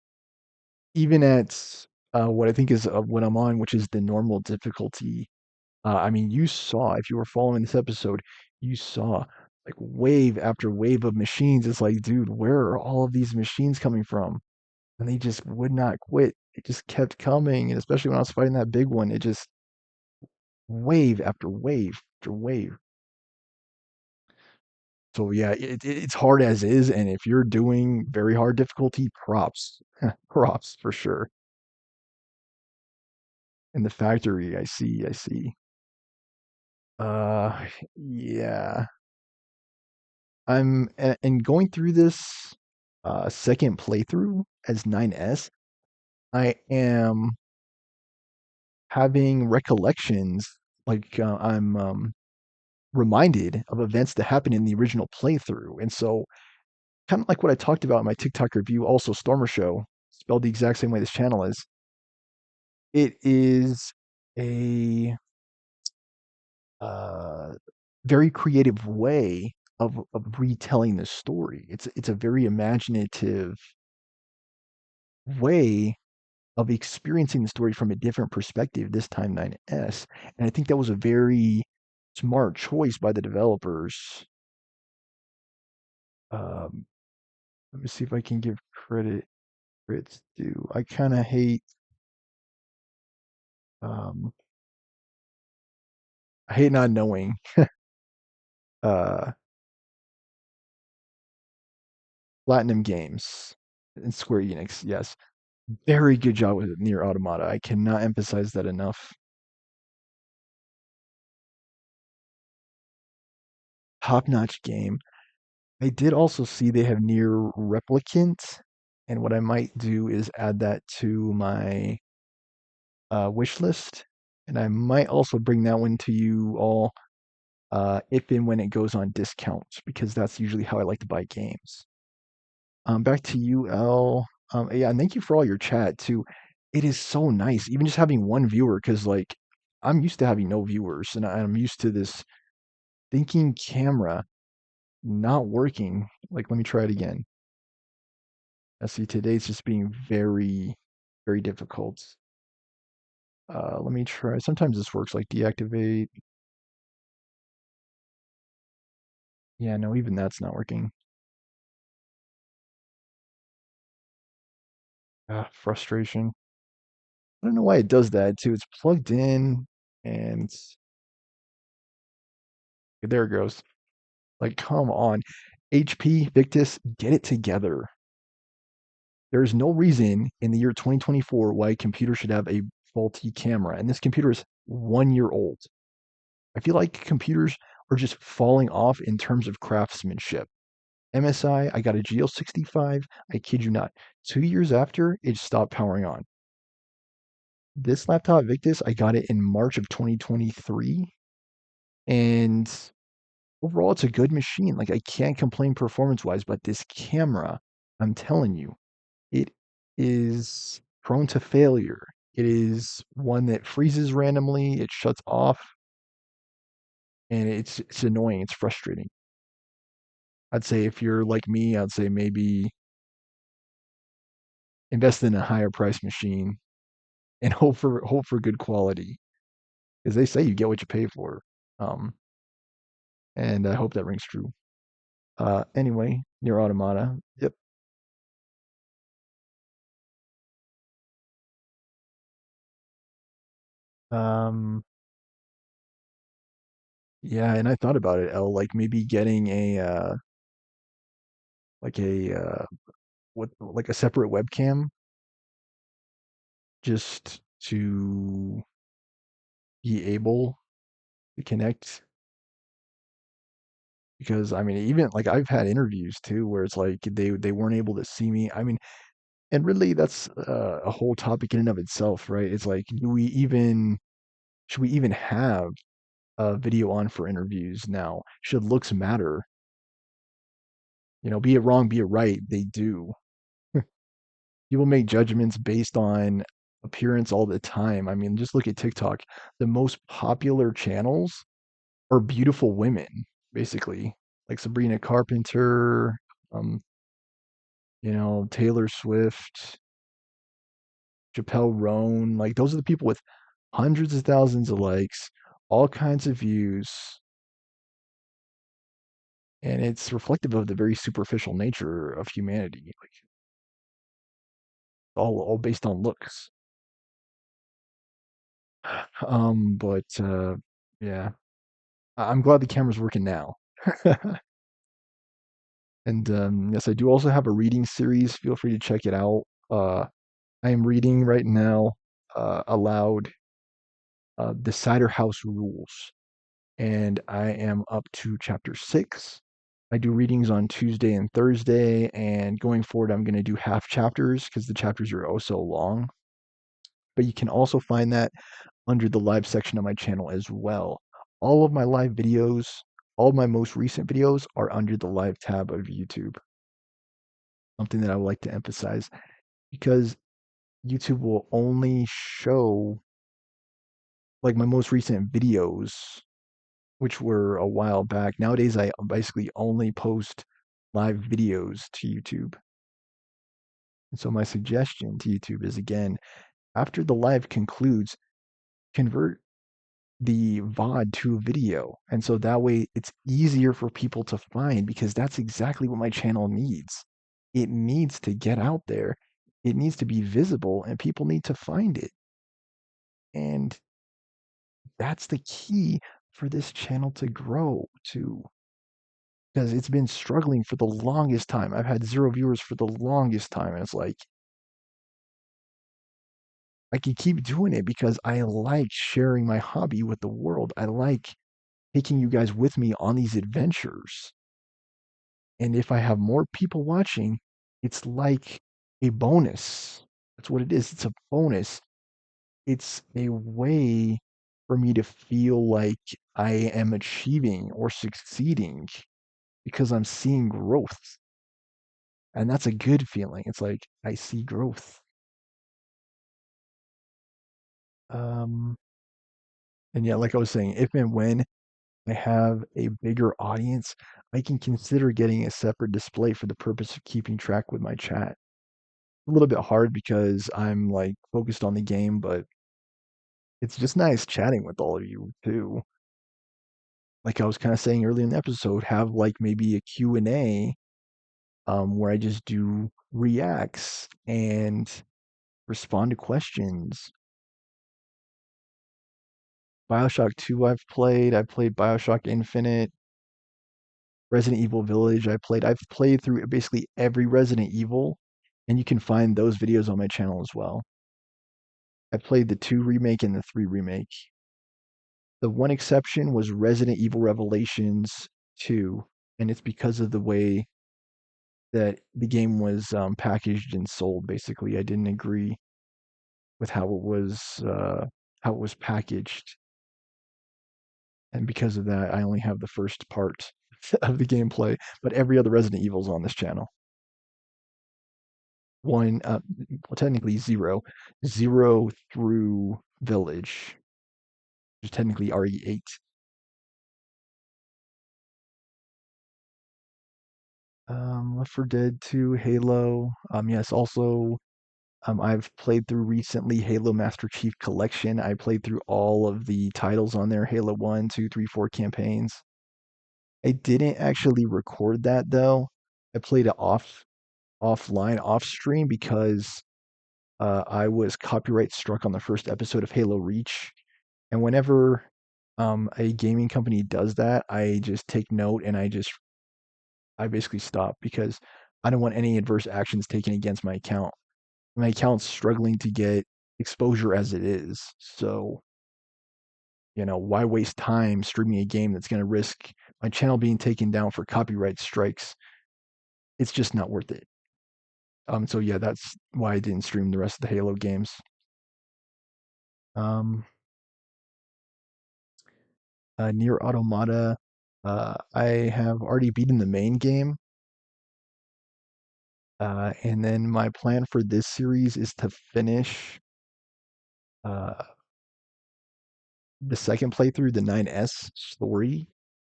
even at what I think is what I'm on, which is the normal difficulty. I mean, you saw if you were following this episode, you saw like wave after wave of machines. It's like, dude, where are all of these machines coming from? And they just would not quit. It just kept coming, and especially when I was fighting that big one, it just wave after wave after wave. So yeah, it's hard as is, and if you're doing very hard difficulty, props, props for sure. In the factory, I see. Uh, yeah, and going through this second playthrough as 9S, I am having recollections like I'm reminded of events that happened in the original playthrough, and so kind of like what I talked about in my TikTok review, also Stormer Show, spelled the exact same way this channel is. It is a uh, very creative way of retelling the story. It's a very imaginative way of experiencing the story from a different perspective. This time 9S, and I think that was a very smart choice by the developers. Um, Let me see if I can give credit where it's due. I kind of hate um, I hate not knowing. Uh, Platinum Games and Square Enix, yes. Very good job with Nier Automata. I cannot emphasize that enough. Top-notch game. I did also see they have Nier Replicant, and what I might do is add that to my wish list, and I might also bring that one to you all if and when it goes on discount, because that's usually how I like to buy games. Back to you, L. Yeah, and thank you for all your chat too. It is so nice, even just having one viewer, because like I'm used to having no viewers, and I'm used to this thinking camera not working. Like, let me try it again. I see today's just being very, very difficult. Let me try. Sometimes this works like deactivate. Yeah, no, even that's not working. Frustration. I don't know why it does that too. It's plugged in and there it goes. Like, come on. HP, Victus, get it together. There is no reason in the year 2024 why a computer should have a faulty camera. And this computer is 1 year old. I feel like computers are just falling off in terms of craftsmanship. MSI, I got a GL65. I kid you not. 2 years after, it stopped powering on. This laptop, Victus, I got it in March of 2023. And overall, it's a good machine. Like, I can't complain performance wise, but this camera, I'm telling you, it is prone to failure. It is one that freezes randomly, it shuts off, and it's annoying, it's frustrating. I'd say if you're like me, I'd say maybe invest in a higher price machine and hope for good quality. Because they say you get what you pay for. Um, and I hope that rings true. Anyway, Near Automata. Yep. Um, yeah, and I thought about it, L, like maybe getting a like a what like a separate webcam just to be able to connect, because I mean even like I've had interviews too where it's like they weren't able to see me. I mean, and really that's a whole topic in and of itself, right? It's like, do we even should we even have a video on for interviews now? Should looks matter? Be it wrong, be it right, they do. People make judgments based on appearance all the time. I mean, just look at TikTok. The most popular channels are beautiful women, basically, like Sabrina Carpenter, um, Taylor Swift, Chappelle Roan. Like, those are the people with hundreds of thousands of likes, all kinds of views, and it's reflective of the very superficial nature of humanity, like all based on looks. But yeah, I'm glad the camera's working now. And yes, I do also have a reading series. Feel free to check it out. I am reading right now aloud The Cider House Rules, and I am up to chapter 6. I do readings on Tuesday and Thursday, and going forward, I'm going to do half chapters because the chapters are oh so long. But you can also find that under the live section of my channel as well. All of my live videos, all of my most recent videos are under the live tab of YouTube. Something that I would like to emphasize because YouTube will only show like my most recent videos, which were a while back. Nowadays, I basically only post live videos to YouTube. And so my suggestion to YouTube is again, after the live concludes, convert the VOD to a video. And so that way it's easier for people to find because that's exactly what my channel needs. It needs to get out there. It needs to be visible and people need to find it. And that's the key for this channel to grow to because it's been struggling for the longest time. I've had 0 viewers for the longest time. And it's like I can keep doing it because I like sharing my hobby with the world. I like taking you guys with me on these adventures. And if I have more people watching, it's like a bonus. That's what it is. It's a bonus. It's a way for me to feel like I am achieving or succeeding because I'm seeing growth. And that's a good feeling. It's like I see growth. Um, and yeah, like I was saying, if and when I have a bigger audience, I can consider getting a separate display for the purpose of keeping track with my chat. A little bit hard because I'm like focused on the game, but it's just nice chatting with all of you too. Like I was kind of saying earlier in the episode, have like maybe a Q&A where I just do reacts and respond to questions. BioShock 2 I've played BioShock Infinite, Resident Evil Village I've played through basically every Resident Evil, and you can find those videos on my channel as well. I played the 2 remake and the 3 remake. The one exception was Resident Evil Revelations 2, and it's because of the way that the game was packaged and sold. Basically, I didn't agree with how it was packaged, and because of that, I only have the first part of the gameplay. But every other Resident Evil is on this channel. One, well, technically zero, zero through Village, which is technically RE8. Left 4 Dead 2, Halo. Yes, also, I've played through recently Halo Master Chief Collection. I played through all of the titles on there, Halo 1, 2, 3, 4 campaigns. I didn't actually record that though. I played it offline, off stream because I was copyright struck on the first episode of Halo Reach. And whenever a gaming company does that, I just take note and I basically stop because I don't want any adverse actions taken against my account. My account's struggling to get exposure as it is. So, why waste time streaming a game that's going to risk my channel being taken down for copyright strikes? It's just not worth it. So yeah, that's why I didn't stream the rest of the Halo games. Um, Nier Automata, I have already beaten the main game. And then my plan for this series is to finish uh, the second playthrough, the 9S story,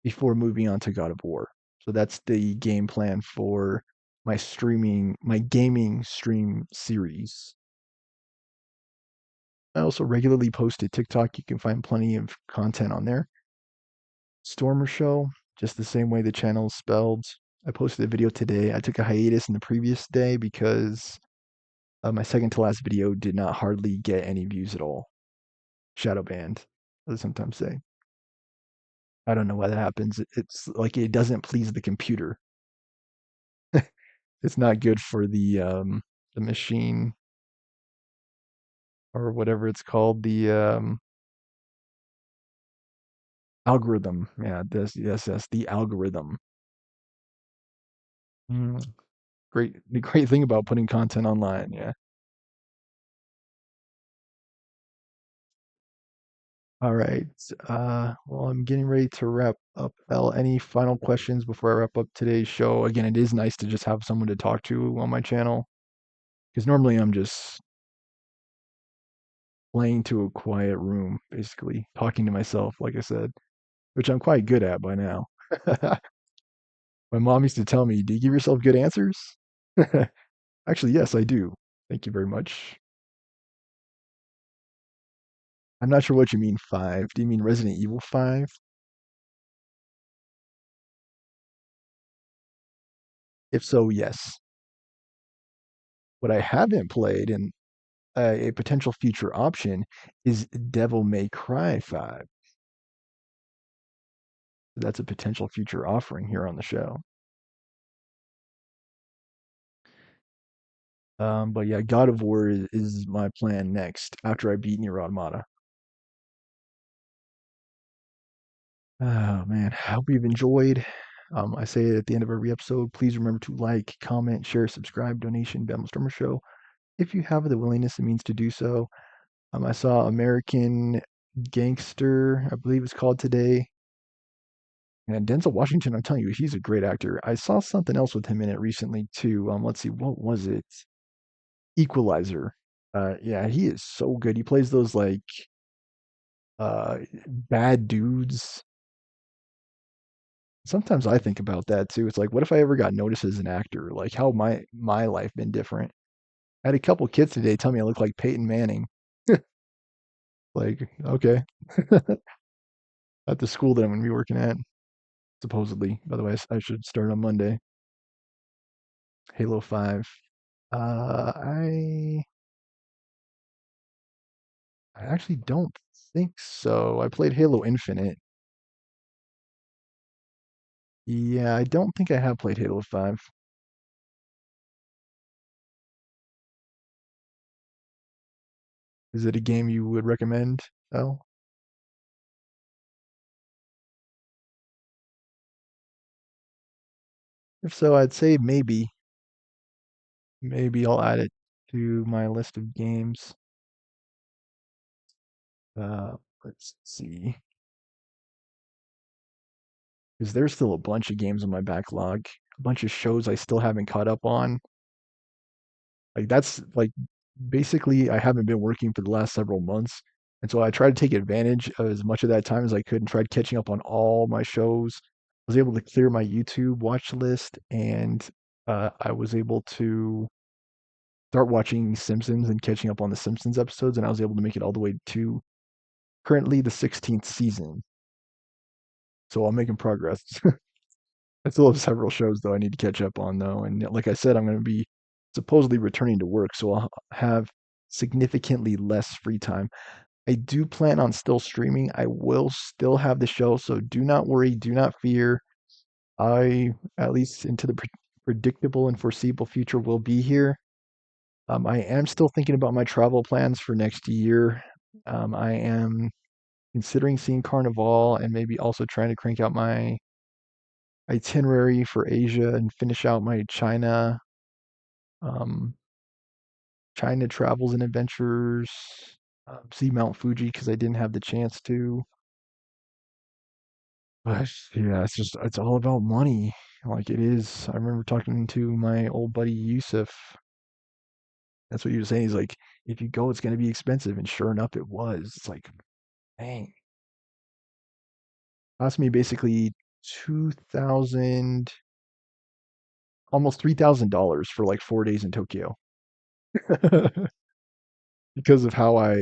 before moving on to God of War. So that's the game plan for my gaming stream series. I also regularly post to TikTok. You can find plenty of content on there. Stormer Show, just the same way the channel is spelled. I posted a video today. I took a hiatus in the previous day because my second to last video did not hardly get any views at all. Shadow banned, as I sometimes say. I don't know why that happens. It's like it doesn't please the computer. It's not good for the machine or whatever it's called, the algorithm. Yeah, this yes, yes, the algorithm. Mm, the great thing about putting content online, yeah. All right. Well, I'm getting ready to wrap up. El, any final questions before I wrap up today's show? Again, it is nice to just have someone to talk to on my channel because normally I'm just playing to a quiet room, basically talking to myself, like I said, which I'm quite good at by now. My mom used to tell me, "Do you give yourself good answers?" Actually, yes, I do. Thank you very much. I'm not sure what you mean 5. Do you mean Resident Evil 5? If so, yes. What I haven't played and a potential future option is Devil May Cry 5. That's a potential future offering here on the show. But yeah, God of War is my plan next after I beat Nier Automata. Oh man, I hope you've enjoyed. I say it at the end of every episode. Please remember to like, comment, share, subscribe, donation, Bama Stormer Show if you have the willingness and means to do so. I saw American Gangster, I believe it's called today. And Denzel Washington, I'm telling you, he's a great actor. I saw something else with him in it recently too. Let's see, what was it? Equalizer. Yeah, he is so good. He plays those like bad dudes. Sometimes I think about that too. It's like, what if I ever got noticed as an actor? Like, how my life been different? I had a couple kids today tell me I look like Peyton Manning. Like, okay, at the school that I'm going to be working at, supposedly. By the way, I should start on Monday. Halo 5. Uh, I I actually don't think so. I played Halo Infinite. Yeah, I don't think I have played Halo 5. Is it a game you would recommend? Oh, if so, I'd say maybe. Maybe I'll add it to my list of games. Uh, let's see. Because there's still a bunch of games on my backlog, a bunch of shows I still haven't caught up on. Like that's like basically I haven't been working for the last several months. And so I tried to take advantage of as much of that time as I could and tried catching up on all my shows. I was able to clear my YouTube watch list and I was able to start watching Simpsons and catching up on the Simpsons episodes and I was able to make it all the way to currently the 16th season. So I'm making progress. I still have several shows though I need to catch up on though, and like I said, I'm going to be supposedly returning to work, so I'll have significantly less free time. I do plan on still streaming. I will still have the show, so do not worry, do not fear. I, at least into the predictable and foreseeable future, will be here. I am still thinking about my travel plans for next year. I am considering seeing Carnival and maybe also trying to crank out my itinerary for Asia and finish out my um, China travels and adventures, see Mount Fuji because I didn't have the chance to. But yeah, it's all about money. Like it is. I remember talking to my old buddy Yusuf. That's what he was saying. He's like, if you go, it's going to be expensive, and sure enough, it was. It's like, dang, cost me basically 2,000, almost $3,000 for like 4 days in Tokyo. Because of how I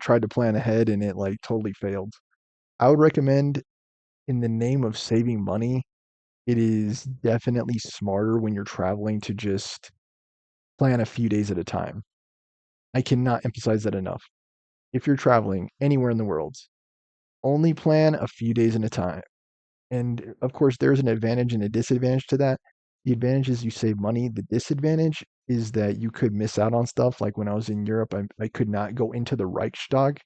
tried to plan ahead and it like totally failed. I would recommend, in the name of saving money, it is definitely smarter when you're traveling to just plan a few days at a time. I cannot emphasize that enough. If you're traveling anywhere in the world, only plan a few days at a time. And of course, there's an advantage and a disadvantage to that. The advantage is you save money. The disadvantage is that you could miss out on stuff. Like when I was in Europe, I could not go into the Reichstag,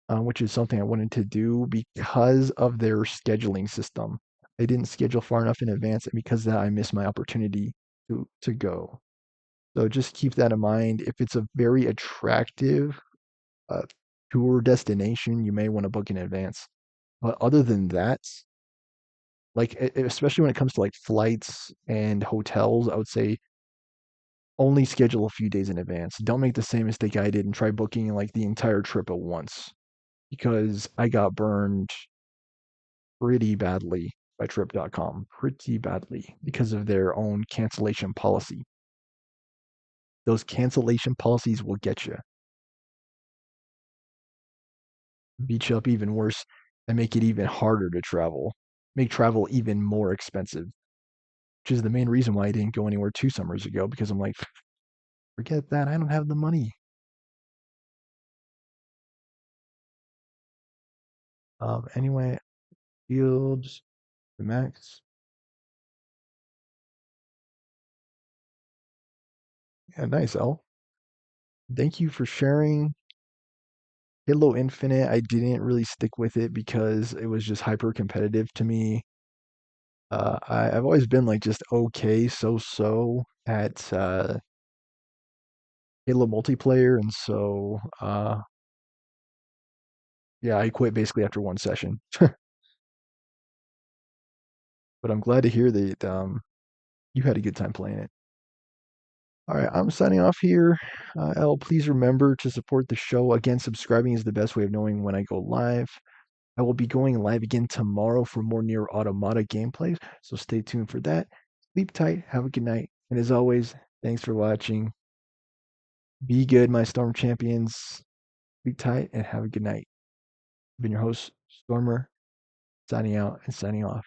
which is something I wanted to do because of their scheduling system. They didn't schedule far enough in advance, and because of that, I missed my opportunity to go. So just keep that in mind. If it's a very attractive uh, tour destination, you may want to book in advance. But other than that, like especially when it comes to like flights and hotels, I would say only schedule a few days in advance. Don't make the same mistake I did and try booking like the entire trip at once because I got burned pretty badly by trip.com, pretty badly because of their own cancellation policy. Those cancellation policies will get you, beat you up even worse, and make it even harder to travel, make travel even more expensive, which is the main reason why I didn't go anywhere 2 summers ago because I'm like, forget that, I don't have the money. Anyway, fields, the max. Yeah, nice, L. Thank you for sharing. Halo Infinite, I didn't really stick with it because it was just hyper competitive to me. I've always been like just okay, so at Halo multiplayer, and so yeah, I quit basically after one session. But I'm glad to hear that you had a good time playing it. All right, I'm signing off here. L, please remember to support the show. Again, subscribing is the best way of knowing when I go live. I will be going live again tomorrow for more Nier Automata gameplays, so stay tuned for that. Sleep tight, have a good night, and as always, thanks for watching. Be good, my Storm champions. Sleep tight and have a good night. I've been your host, Stormer, signing out and signing off.